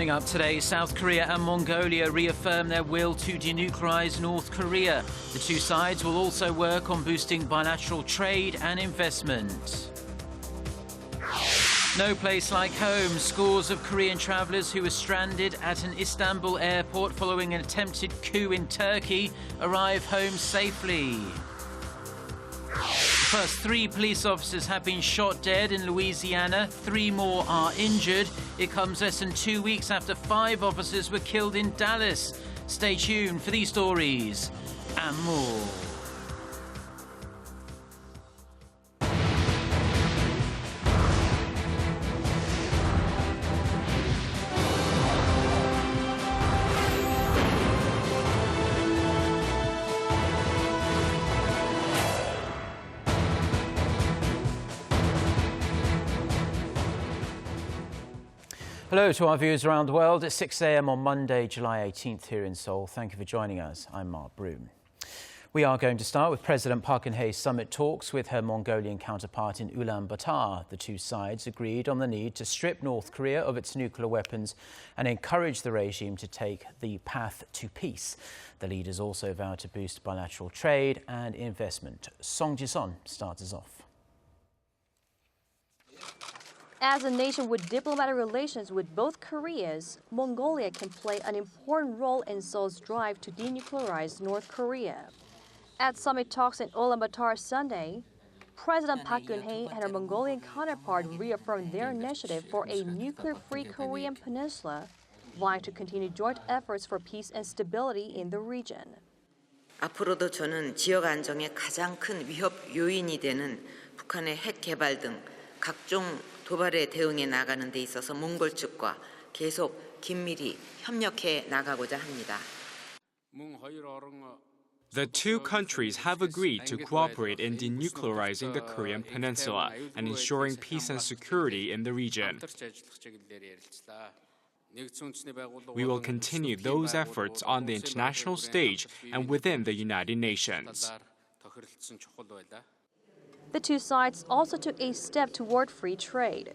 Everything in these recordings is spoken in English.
Coming up today, South Korea and Mongolia reaffirm their will to denuclearize North Korea. The two sides will also work on boosting bilateral trade and investment. No place like home. Scores of Korean travellers who were stranded at an Istanbul airport following an attempted coup in Turkey arrive home safely. The first 3 police officers have been shot dead in Louisiana. 3 more are injured. It comes less than 2 weeks after 5 officers were killed in Dallas. Stay tuned for these stories and more. Hello to our viewers around the world. It's 6 a.m. on Monday, July 18th here in Seoul. Thank you for joining us. I'm Mark Broom. We are going to start with President Park Geun-hye's summit talks with her Mongolian counterpart in Ulaanbaatar. The two sides agreed on the need to strip North Korea of its nuclear weapons and encourage the regime to take the path to peace. The leaders also vowed to boost bilateral trade and investment. Song Ji-sun starts us off. As a nation with diplomatic relations with both Koreas, Mongolia can play an important role in Seoul's drive to denuclearize North Korea. At summit talks in Ulaanbaatar Sunday, President Park Geun-hye and her Mongolian counterpart reaffirmed their initiative for a nuclear-free Korean peninsula, vying to continue joint efforts for peace and stability in the region. 앞으로도 저는 지역 안정의 가장 큰 위협 요인이 되는 북한의 핵 개발 등 각종 도발에 대응해 나가는 데 있어서 몽골 측과 계속 긴밀히 협력해 나가고자 합니다. The two countries have agreed to cooperate in denuclearizing the Korean peninsula and ensuring peace and security in the region. We will continue those efforts on the international stage and within the United Nations. The two sides also took a step toward free trade.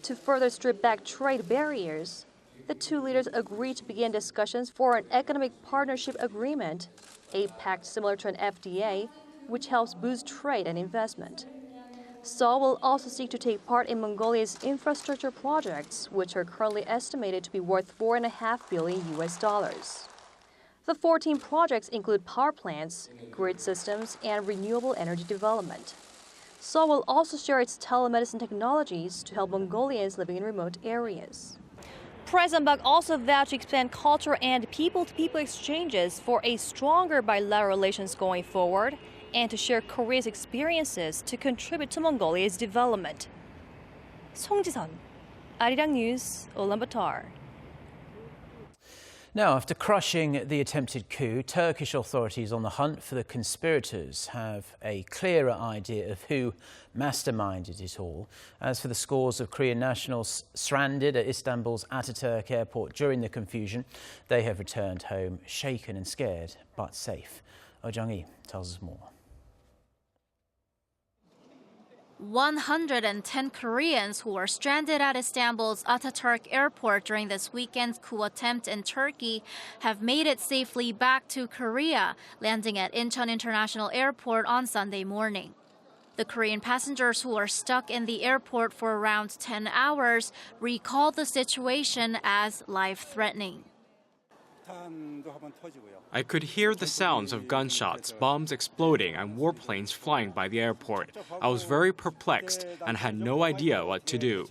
To further strip back trade barriers, the two leaders agreed to begin discussions for an economic partnership agreement, a pact similar to an FDA, which helps boost trade and investment. Seoul will also seek to take part in Mongolia's infrastructure projects, which are currently estimated to be worth $4.5 billion. The 14 projects include power plants, grid systems, and renewable energy development. Seoul will also share its telemedicine technologies to help Mongolians living in remote areas. President Park also vowed to expand culture and people-to-people exchanges for a stronger bilateral relations going forward and to share Korea's experiences to contribute to Mongolia's development. Song Ji-sun, Arirang News, Ulaanbaatar. Now, after crushing the attempted coup, Turkish authorities on the hunt for the conspirators have a clearer idea of who masterminded it all. As for the scores of Korean nationals stranded at Istanbul's Ataturk airport during the confusion, they have returned home shaken and scared, but safe. Oh Jung-hee tells us more. 110 Koreans who were stranded at Istanbul's Ataturk airport during this weekend's coup attempt in Turkey have made it safely back to Korea, landing at Incheon International Airport on Sunday morning. The Korean passengers who were stuck in the airport for around 10 hours recalled the situation as life-threatening. I could hear the sounds of gunshots, bombs exploding, and warplanes flying by the airport. I was very perplexed and had no idea what to do.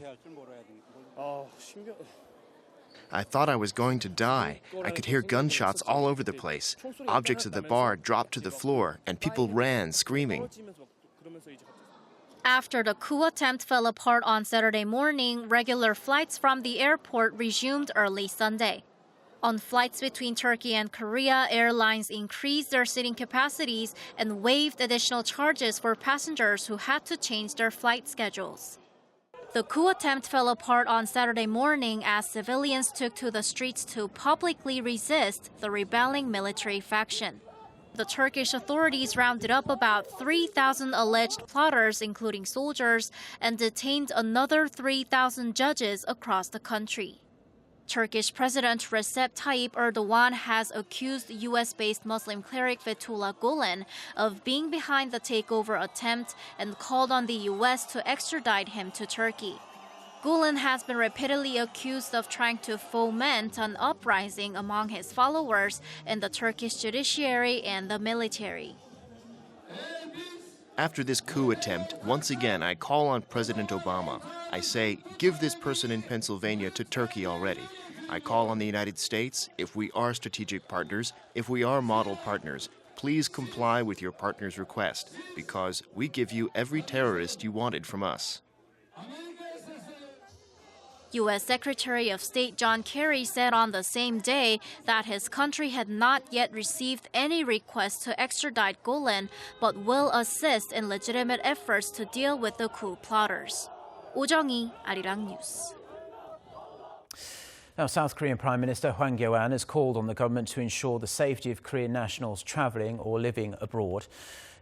I thought I was going to die. I could hear gunshots all over the place. Objects at the bar dropped to the floor, and people ran, screaming. After the coup attempt fell apart on Saturday morning, regular flights from the airport resumed early Sunday. On flights between Turkey and Korea, airlines increased their seating capacities and waived additional charges for passengers who had to change their flight schedules. The coup attempt fell apart on Saturday morning as civilians took to the streets to publicly resist the rebelling military faction. The Turkish authorities rounded up about 3,000 alleged plotters, including soldiers, and detained another 3,000 judges across the country. Turkish President Recep Tayyip Erdogan has accused U.S.-based Muslim cleric Fethullah Gulen of being behind the takeover attempt and called on the U.S. to extradite him to Turkey. Gulen has been repeatedly accused of trying to foment an uprising among his followers in the Turkish judiciary and the military. After this coup attempt, once again I call on President Obama. I say, give this person in Pennsylvania to Turkey already. I call on the United States, if we are strategic partners, if we are model partners, please comply with your partner's request, because we give you every terrorist you wanted from us. U.S. Secretary of State John Kerry said on the same day that his country had not yet received any request to extradite Gulen, but will assist in legitimate efforts to deal with the coup plotters. Oh Jung-hee, Arirang News. Now, South Korean Prime Minister Hwang Kyo-ahn has called on the government to ensure the safety of Korean nationals travelling or living abroad.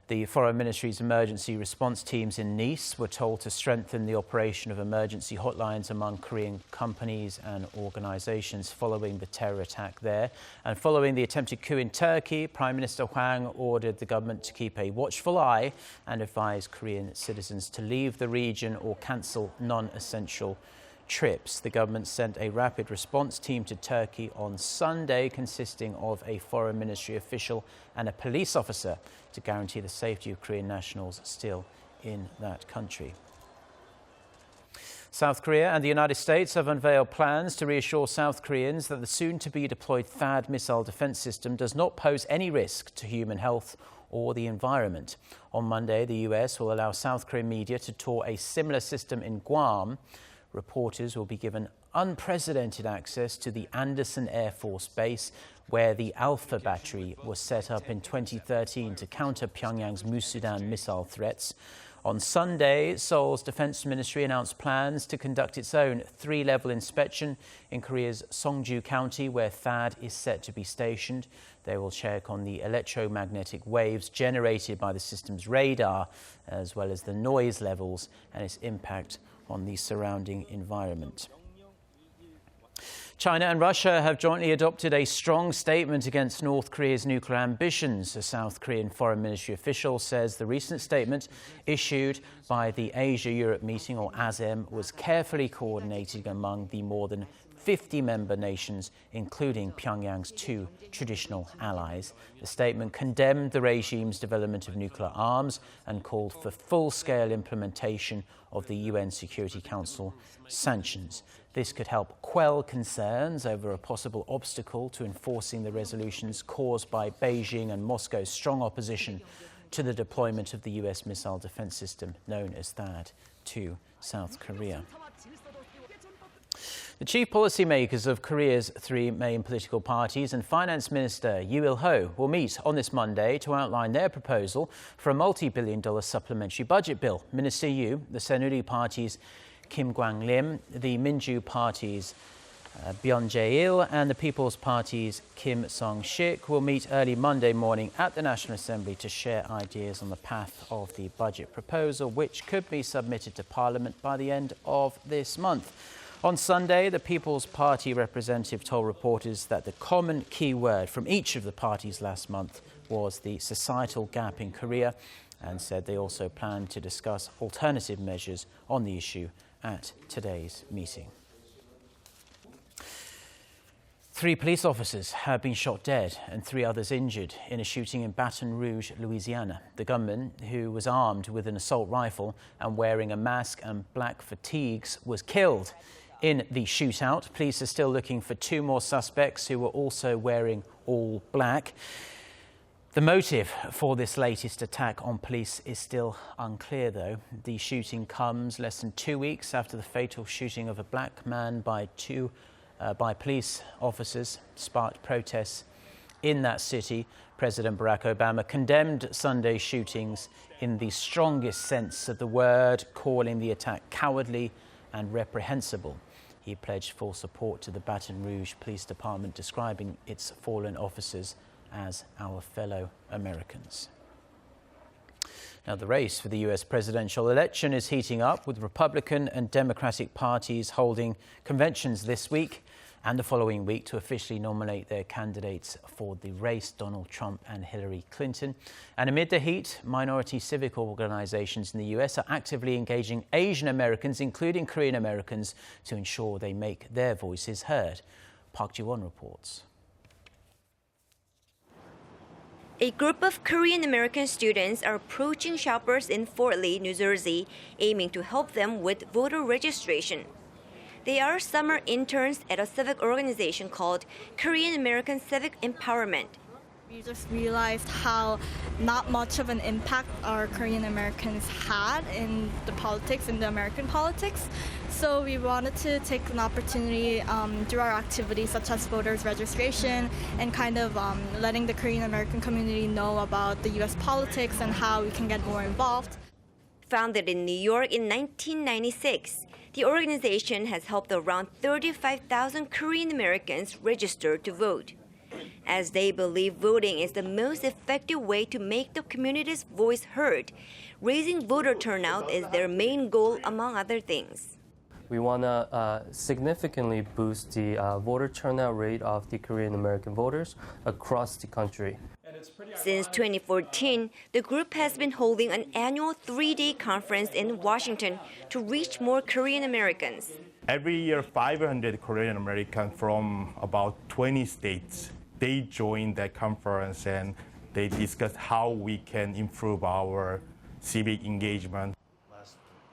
The Foreign Ministry's emergency response teams in Nice were told to strengthen the operation of emergency hotlines among Korean companies and organisations following the terror attack there. And following the attempted coup in Turkey, Prime Minister Hwang ordered the government to keep a watchful eye and advise Korean citizens to leave the region or cancel non-essential trips. The government sent a rapid response team to Turkey on Sunday consisting of a foreign ministry official and a police officer to guarantee the safety of Korean nationals still in that country. South Korea and the United States have unveiled plans to reassure South Koreans that the soon-to-be deployed THAAD missile defense system does not pose any risk to human health or the environment. On Monday, the US will allow South Korean media to tour a similar system in Guam. Reporters will be given unprecedented access to the Andersen Air Force Base, where the Alpha battery was set up in 2013 to counter Pyongyang's Musudan missile threats. On Sunday, Seoul's Defense Ministry announced plans to conduct its own three-level inspection in Korea's Seongju County, where THAAD is set to be stationed. They will check on the electromagnetic waves generated by the system's radar, as well as the noise levels and its impact on the surrounding environment. China and Russia have jointly adopted a strong statement against North Korea's nuclear ambitions. A South Korean foreign ministry official says the recent statement issued by the Asia-Europe meeting, or ASEM, was carefully coordinated among the more than 50 member nations, including Pyongyang's two traditional allies. The statement condemned the regime's development of nuclear arms and called for full-scale implementation of the UN Security Council sanctions. This could help quell concerns over a possible obstacle to enforcing the resolutions caused by Beijing and Moscow's strong opposition to the deployment of the US missile defense system known as THAAD to South Korea. The chief policymakers of Korea's three main political parties and Finance Minister Yoo Il-ho will meet on this Monday to outline their proposal for a multi-billion-dollar supplementary budget bill. Minister Yoo, the Saenuri Party's Kim Kwang-lim, the Minju Party's Byun Jae-il and the People's Party's Kim Song-shik will meet early Monday morning at the National Assembly to share ideas on the path of the budget proposal, which could be submitted to Parliament by the end of this month. On Sunday, the People's Party representative told reporters that the common key word from each of the parties last month was the societal gap in Korea, and said they also plan to discuss alternative measures on the issue at today's meeting. 3 police officers have been shot dead and 3 others injured in a shooting in Baton Rouge, Louisiana. The gunman, who was armed with an assault rifle and wearing a mask and black fatigues, was killed in the shootout. Police are still looking for 2 more suspects who were also wearing all black. The motive for this latest attack on police is still unclear, though. The shooting comes less than 2 weeks after the fatal shooting of a black man by police officers sparked protests in that city. President Barack Obama condemned Sunday's shootings in the strongest sense of the word, calling the attack cowardly and reprehensible. He pledged full support to the Baton Rouge Police Department, describing its fallen officers as our fellow Americans. Now, the race for the US presidential election is heating up, with Republican and Democratic parties holding conventions this week and the following week to officially nominate their candidates for the race, Donald Trump and Hillary Clinton. And amid the heat, minority civic organizations in the US are actively engaging Asian Americans, including Korean Americans, to ensure they make their voices heard. Park Ji-won reports. A group of Korean American students are approaching shoppers in Fort Lee, New Jersey, aiming to help them with voter registration. They are summer interns at a civic organization called Korean American Civic Empowerment. We just realized how not much of an impact our Korean Americans had in the politics, in the American politics. So we wanted to take an opportunity through our activities such as voters registration and kind of letting the Korean American community know about the U.S. politics and how we can get more involved. Founded in New York in 1996, the organization has helped around 35,000 Korean Americans register to vote, as they believe voting is the most effective way to make the community's voice heard. Raising voter turnout is their main goal, among other things. We want to significantly boost the voter turnout rate of the Korean American voters across the country. Since 2014, the group has been holding an annual 3-day conference in Washington to reach more Korean Americans. Every year, 500 Korean Americans from about 20 states, they join that conference and they discuss how we can improve our civic engagement.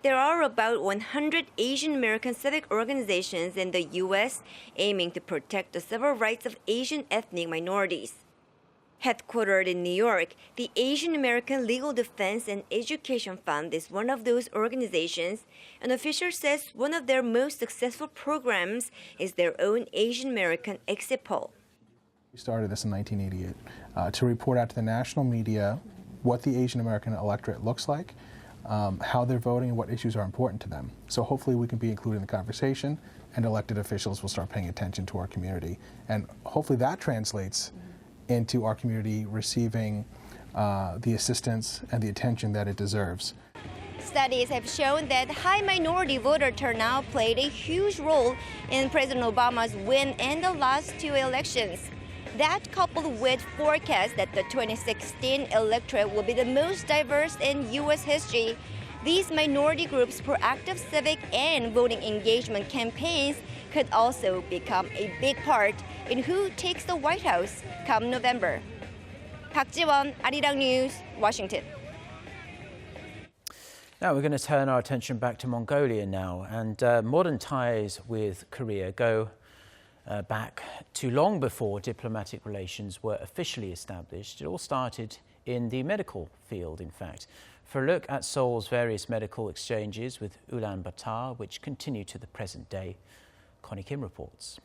There are about 100 Asian American civic organizations in the U.S. aiming to protect the civil rights of Asian ethnic minorities. Headquartered in New York, the Asian American Legal Defense and Education Fund is one of those organizations. An official says one of their most successful programs is their own Asian American exit poll. We started this in 1988 to report out to the national media what the Asian American electorate looks like, how they're voting, and what issues are important to them. So hopefully we can be included in the conversation, and elected officials will start paying attention to our community. And hopefully that translates into our community receiving the assistance and the attention that it deserves. Studies have shown that high minority voter turnout played a huge role in President Obama's win in the last 2 elections. That, coupled with forecasts that the 2016 electorate will be the most diverse in U.S. history, these minority groups' proactive civic and voting engagement campaigns could also become a big part in who takes the White House come November. Park Ji-won, Arirang News, Washington. Now we're going to turn our attention back to Mongolia now, and modern ties with Korea go back to long before diplomatic relations were officially established. It all started in the medical field, in fact. For a look at Seoul's various medical exchanges with Ulaanbaatar, which continue to the present day, Connie Kim reports.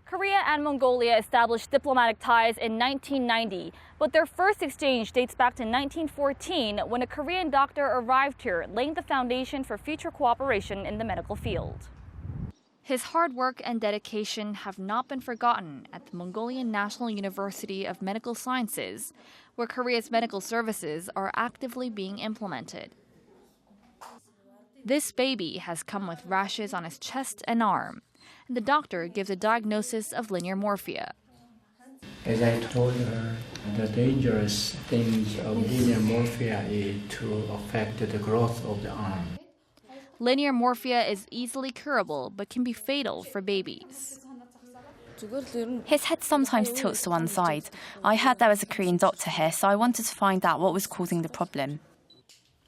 Korea and Mongolia established diplomatic ties in 1990, but their first exchange dates back to 1914 when a Korean doctor arrived here, laying the foundation for future cooperation in the medical field. His hard work and dedication have not been forgotten at the Mongolian National University of Medical Sciences, where Korea's medical services are actively being implemented. This baby has come with rashes on his chest and arm, and the doctor gives a diagnosis of linear morphia. As I told her, the dangerous things of linear morphia is to affect the growth of the arm. Linear morphia is easily curable but can be fatal for babies. His head sometimes tilts to one side. I heard there was a Korean doctor here, so I wanted to find out what was causing the problem.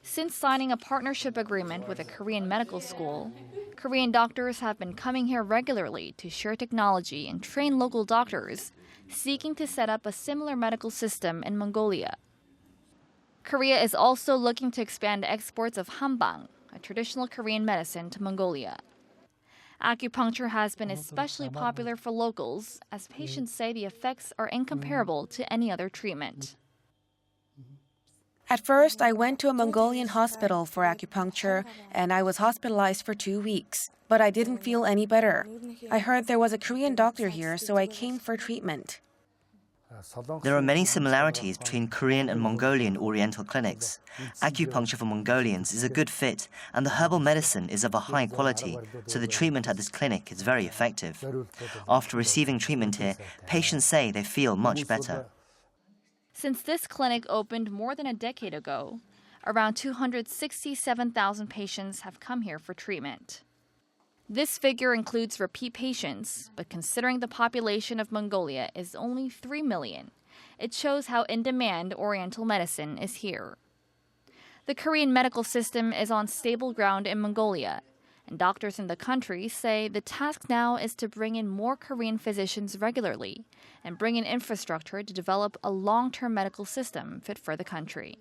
Since signing a partnership agreement with a Korean medical school, Korean doctors have been coming here regularly to share technology and train local doctors, seeking to set up a similar medical system in Mongolia. Korea is also looking to expand exports of hambang, a traditional Korean medicine, to Mongolia. Acupuncture has been especially popular for locals, as patients say the effects are incomparable to any other treatment. At first, I went to a Mongolian hospital for acupuncture, and I was hospitalized for 2 weeks. But I didn't feel any better. I heard there was a Korean doctor here, so I came for treatment. There are many similarities between Korean and Mongolian Oriental clinics. Acupuncture for Mongolians is a good fit, and the herbal medicine is of a high quality, so the treatment at this clinic is very effective. After receiving treatment here, patients say they feel much better. Since this clinic opened more than a decade ago, around 267,000 patients have come here for treatment. This figure includes repeat patients, but considering the population of Mongolia is only 3 million, it shows how in demand Oriental medicine is here. The Korean medical system is on stable ground in Mongolia, and doctors in the country say the task now is to bring in more Korean physicians regularly and bring in infrastructure to develop a long-term medical system fit for the country.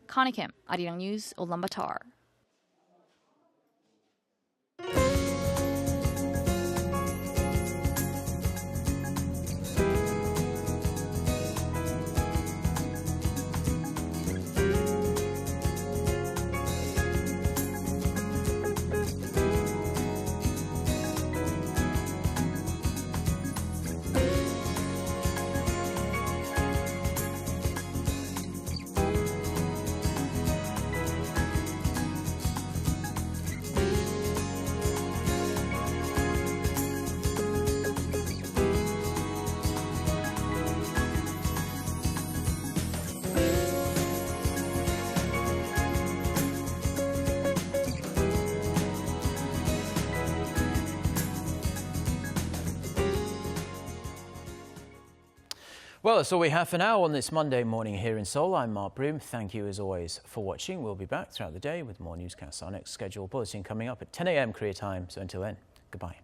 Connie Kim, Arirang News, Ulaanbaatar. Well, that's all we have for now on this Monday morning here in Seoul. I'm Mark Broom. Thank you as always for watching. We'll be back throughout the day with more newscasts. Our next scheduled bulletin coming up at 10 a.m. Korea time. So until then, goodbye.